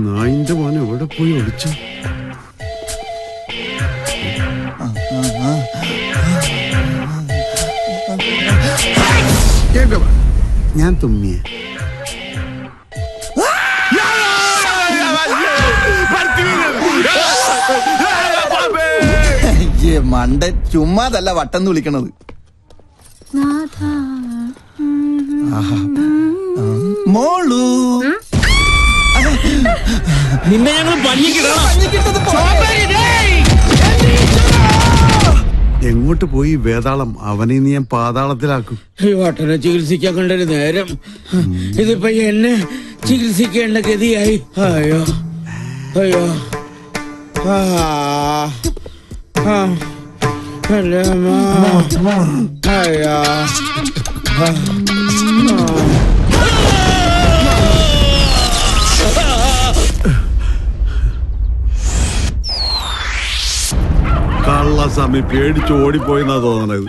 നായിന്റെ മോനെ എവിടെ പോയി ഒളിച്ചു? ഞാൻ തുമ്മിയെ മണ്ട ചുമ്മാതല്ല വട്ടം വിളിക്കണത്. മോളു നിന്നെ ഞങ്ങൾ എങ്ങോട്ട് പോയി വേതാളം? അവനെ നീ ഞാൻ പാതാളത്തിലാക്കും. ഈ വട്ടനെ ചികിത്സിക്കാൻ കണ്ടൊരു നേരം ഇതിപ്പോ എന്നെ ചികിത്സിക്കേണ്ട ഗതിയായി. അയ്യോ അയ്യോ അയ്യോ കള്ളസ്വാമി പേടിച്ച് ഓടിപ്പോയെന്നാ തോന്നണത്.